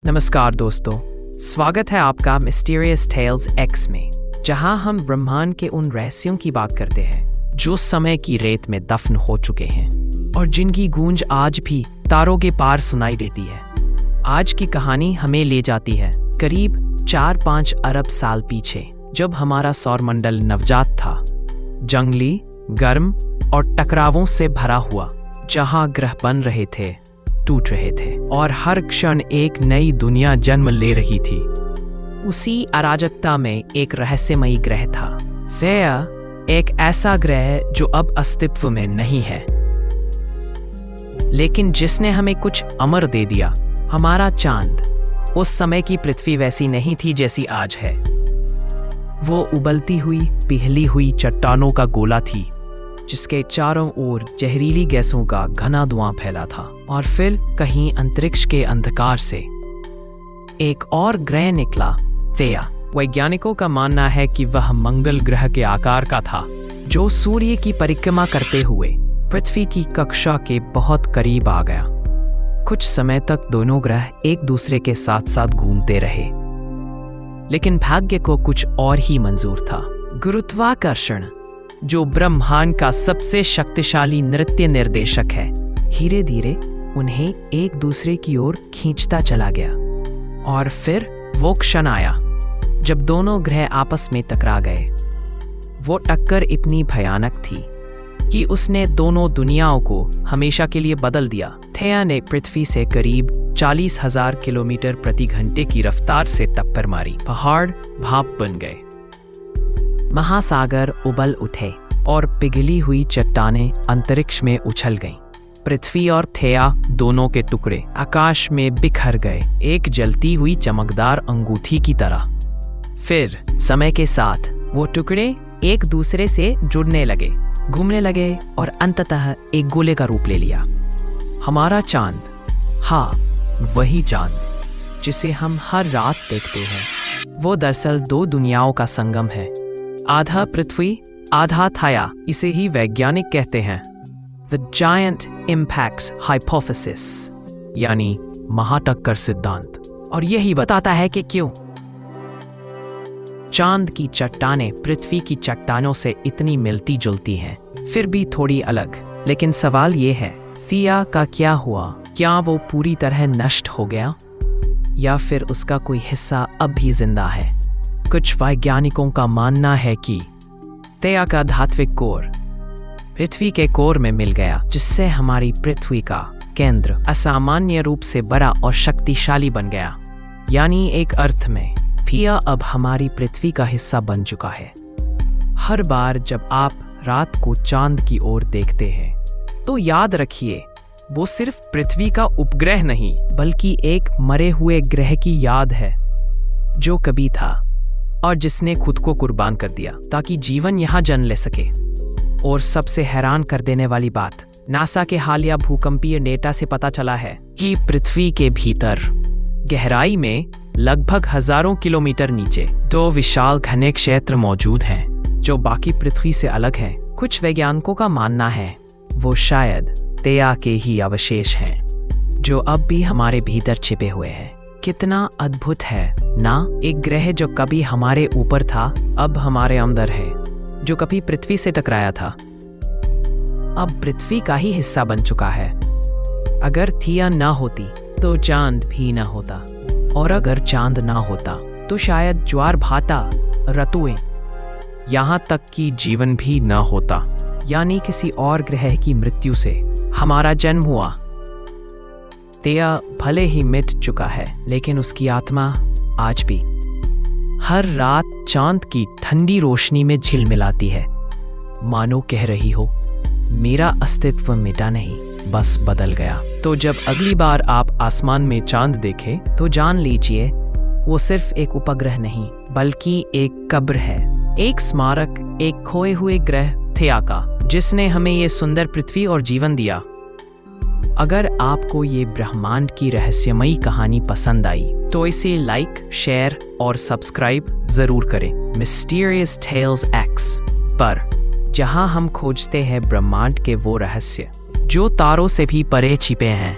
नमस्कार दोस्तों, स्वागत है आपका मिस्टीरियस टेल्स एक्स में, जहां हम ब्रह्मांड के उन रहस्यों की बात करते हैं जो समय की रेत में दफन हो चुके हैं और जिनकी गूंज आज भी तारों के पार सुनाई देती है। आज की कहानी हमें ले जाती है करीब 4-5 अरब साल पीछे, जब हमारा सौरमंडल नवजात था, जंगली, गर्म और टकरावों से भरा हुआ, जहां ग्रह बन रहे थे, टूट रहे थे और हर क्षण एक नई दुनिया जन्म ले रही थी। उसी अराजकता में एक रहस्यमयी ग्रह था, थेया, एक ऐसा ग्रह जो अब अस्तित्व में नहीं है, लेकिन जिसने हमें कुछ अमर दे दिया। हमारा चांद उस समय की पृथ्वी वैसी नहीं थी जैसी आज है। वो उबलती हुई, पिघली हुई चट्टानों का गोला थी, जिसके चारों ओर जहरीली गैसों का घना धुआं फैला था। और फिर कहीं अंतरिक्ष के अंधकार से एक और ग्रह निकला, थेया। वैज्ञानिकों का मानना है कि वह मंगल ग्रह के आकार का था, जो सूर्य की परिक्रमा करते हुए पृथ्वी की कक्षा के बहुत करीब आ गया। कुछ समय तक दोनों ग्रह एक दूसरे के साथ साथ घूमते रहे, लेकिन भाग्य को कुछ और ही मंजूर था। गुरुत्वाकर्षण, जो ब्रह्मांड का सबसे शक्तिशाली नृत्य निर्देशक है, धीरे धीरे उन्हें एक दूसरे की ओर खींचता चला गया। और फिर वो क्षण आया जब दोनों ग्रह आपस में टकरा गए। वो टक्कर इतनी भयानक थी कि उसने दोनों दुनियाओं को हमेशा के लिए बदल दिया। थेया ने पृथ्वी से करीब 40,000 किलोमीटर प्रति घंटे की रफ्तार से टक्कर मारी। पहाड़ भाप बन गए, महासागर उबल उठे और पिघली हुई चट्टानें अंतरिक्ष में उछल गईं। पृथ्वी और थेया दोनों के टुकड़े आकाश में बिखर गए, एक जलती हुई चमकदार अंगूठी की तरह। फिर समय के साथ वो टुकड़े एक दूसरे से जुड़ने लगे, घूमने लगे और अंततः एक गोले का रूप ले लिया। हमारा चांद, हाँ, वही चांद जिसे हम हर रात देखते हैं, वो दरअसल दो दुनियाओं का संगम है। आधा पृथ्वी, आधा थेया। इसे ही वैज्ञानिक कहते हैं द जायंट इम्पैक्ट हाइपोथेसिस, यानी महाटक्कर सिद्धांत। और यही बताता है कि क्यों चांद की चट्टानें पृथ्वी की चट्टानों से इतनी मिलती जुलती हैं, फिर भी थोड़ी अलग। लेकिन सवाल ये है, थेया का क्या हुआ? क्या वो पूरी तरह नष्ट हो गया, या फिर उसका कोई हिस्सा अब भी जिंदा है? कुछ वैज्ञानिकों का मानना है कि थेया का धात्विक कोर पृथ्वी के कोर में मिल गया, जिससे हमारी पृथ्वी का केंद्र असामान्य रूप से बड़ा और शक्तिशाली बन गया। यानी एक अर्थ में थेया अब हमारी पृथ्वी का हिस्सा बन चुका है। हर बार जब आप रात को चांद की ओर देखते हैं, तो याद रखिए, वो सिर्फ पृथ्वी का उपग्रह नहीं, बल्कि एक मरे हुए ग्रह की याद है, जो कभी था और जिसने खुद को कुर्बान कर दिया ताकि जीवन यहाँ जन्म ले सके। और सबसे हैरान कर देने वाली बात, नासा के हालिया भूकंपीय डेटा से पता चला है कि पृथ्वी के भीतर गहराई में लगभग हजारों किलोमीटर नीचे 2 विशाल घने क्षेत्र मौजूद हैं, जो बाकी पृथ्वी से अलग हैं। कुछ वैज्ञानिकों का मानना है वो शायद थेया के ही अवशेष हैं, जो अब भी हमारे भीतर छिपे हुए हैं। कितना अद्भुत है ना, एक ग्रह जो कभी हमारे ऊपर था अब हमारे अंदर है, जो कभी पृथ्वी से टकराया था अब पृथ्वी का ही हिस्सा बन चुका है। अगर थेया ना होती तो चांद भी ना होता, और अगर चांद ना होता तो शायद ज्वार भाटा, ऋतुएं, यहाँ तक कि जीवन भी ना होता। यानी किसी और ग्रह की मृत्यु से हमारा जन्म हुआ। थेया भले ही मिट चुका है, लेकिन उसकी आत्मा आज भी हर रात चांद की ठंडी रोशनी में झिलमिलाती है, मानो कह रही हो, मेरा अस्तित्व मिटा नहीं, बस बदल गया। तो जब अगली बार आप आसमान में चांद देखें, तो जान लीजिए वो सिर्फ एक उपग्रह नहीं, बल्कि एक कब्र है, एक स्मारक, एक खोए हुए ग्रह थेया का, जिसने हमें ये सुंदर पृथ्वी और जीवन दिया। अगर आपको ये ब्रह्मांड की रहस्यमयी कहानी पसंद आई, तो इसे लाइक, शेयर और सब्सक्राइब जरूर करें मिस्टीरियस टेल्स एक्स पर, जहां हम खोजते हैं ब्रह्मांड के वो रहस्य जो तारों से भी परे छिपे हैं।